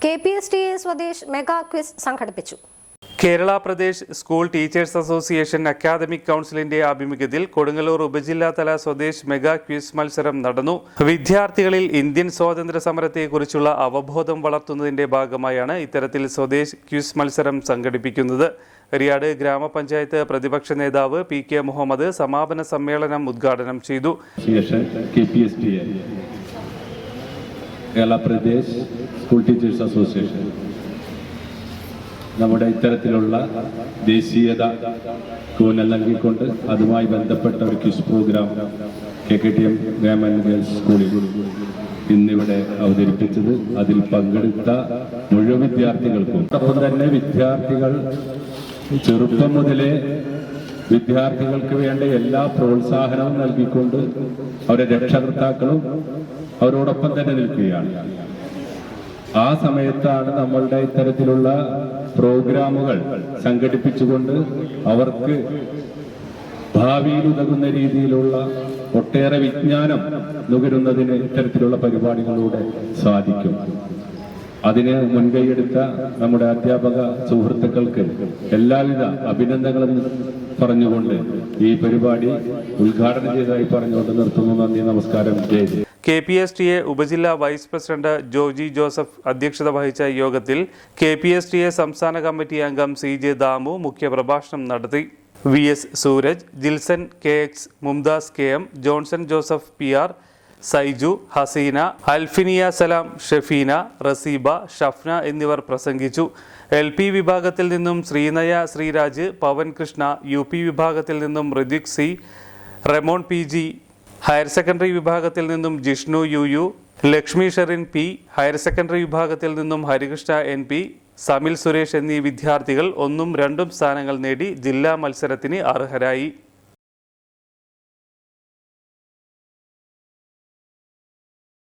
KPSTA Swadesh mega quiz സംഘടിപ്പിച്ചു. Kerala Pradesh school teachers association academic കൗൺസിലിന്റെ ആഭിമുഖ്യത്തിൽ കൊടുങ്ങല്ലൂർ ഉപജില്ലാതല സ്വദേശ് മെഗാ ക്വിസ് മത്സരം നടന്നു. വിദ്യാർത്ഥികളിൽ ഇന്ത്യൻ സ്വാതന്ത്ര്യ സമരത്തെക്കുറിച്ചുള്ള അവബോധം വളർത്തുന്നതിന്റെ ഭാഗമായാണ് ഇത്തരത്തിൽ സ്വദേശ് ക്വിസ് മത്സരം സംഘടിപ്പിക്കുന്നത്. റിയാഡ് ഗ്രാമപഞ്ചായത്ത് പ്രതിപക്ഷ നേതാവ് PK മുഹമ്മദ് സമാപന സമ്മേളനം ഉദ്ഘാടനം ചെയ്തു. Kerala Pradesh school teachers association നമ്മുടെ ഇത്തരത്തിലുള്ള ദേശീയത നൽകിക്കൊണ്ട് അതുമായി ബന്ധപ്പെട്ട ഒരു quiz programme KKTM government girls സ്കൂളിൽ ഇന്നിവിടെ അവതരിപ്പിച്ചത്. അതിൽ പങ്കെടുത്ത മുഴുവൻ വിദ്യാർത്ഥികൾക്കും ഒപ്പം തന്നെ വിദ്യാർത്ഥികൾ ചെറുപ്പം മുതലേ വിദ്യാർത്ഥികൾക്ക് വേണ്ട എല്ലാ പ്രോത്സാഹനവും നൽകിക്കൊണ്ട് അവരുടെ രക്ഷകർത്താക്കളും അവരോടൊപ്പം തന്നെ നിൽക്കുകയാണ്. ആ സമയത്താണ് നമ്മളുടെ ഇത്തരത്തിലുള്ള പ്രോഗ്രാമുകൾ സംഘടിപ്പിച്ചുകൊണ്ട് അവർക്ക് ഭാവിയിൽ ഉതകുന്ന രീതിയിലുള്ള ഒട്ടേറെ വിജ്ഞാനം നുകരുന്നതിന് ഇത്തരത്തിലുള്ള പരിപാടികളിലൂടെ സാധിക്കും. അതിന് മുൻകൈയെടുത്ത നമ്മുടെ അധ്യാപക സുഹൃത്തുക്കൾക്ക് എല്ലാവിധ അഭിനന്ദനങ്ങളും പറഞ്ഞുകൊണ്ട് ഈ പരിപാടി ഉദ്ഘാടനം ചെയ്തതായി പറഞ്ഞുകൊണ്ട് നിർത്തുന്നു. നന്ദി, നമസ്കാരം, ജയ്. KPSTA ഉപജില്ലാ വൈസ് പ്രസിഡന്റ് ജോജി ജോസഫ് അധ്യക്ഷത വഹിച്ച യോഗത്തിൽ KPSTA സംസ്ഥാന കമ്മിറ്റി അംഗം CJ ദാമു മുഖ്യപ്രഭാഷണം നടത്തി. VS Sooraj, Jilson KX, Mumtaz KM, Johnson Joseph PR, Saiju, Haseena, Alfiniya Salam, Shefeena, Raseeba, Shafna എന്നിവർ പ്രസംഗിച്ചു. LP വിഭാഗത്തിൽ നിന്നും ശ്രീനയ ശ്രീരാജ്, പവൻ കൃഷ്ണ, UP വിഭാഗത്തിൽ നിന്നും Hrithik C, റെമോൺ PG, higher secondary വിഭാഗത്തിൽ നിന്നും Jishnu UU, Lakshmi Sherin P, higher secondary വിഭാഗത്തിൽ നിന്നും ഹരികൃഷ്ണ NP, സമിൽ സുരേഷ് എന്നീ വിദ്യാർത്ഥികൾ 1ഉം 2ഉം സ്ഥാനങ്ങൾ നേടി ജില്ലാ മത്സരത്തിന് അർഹരായി.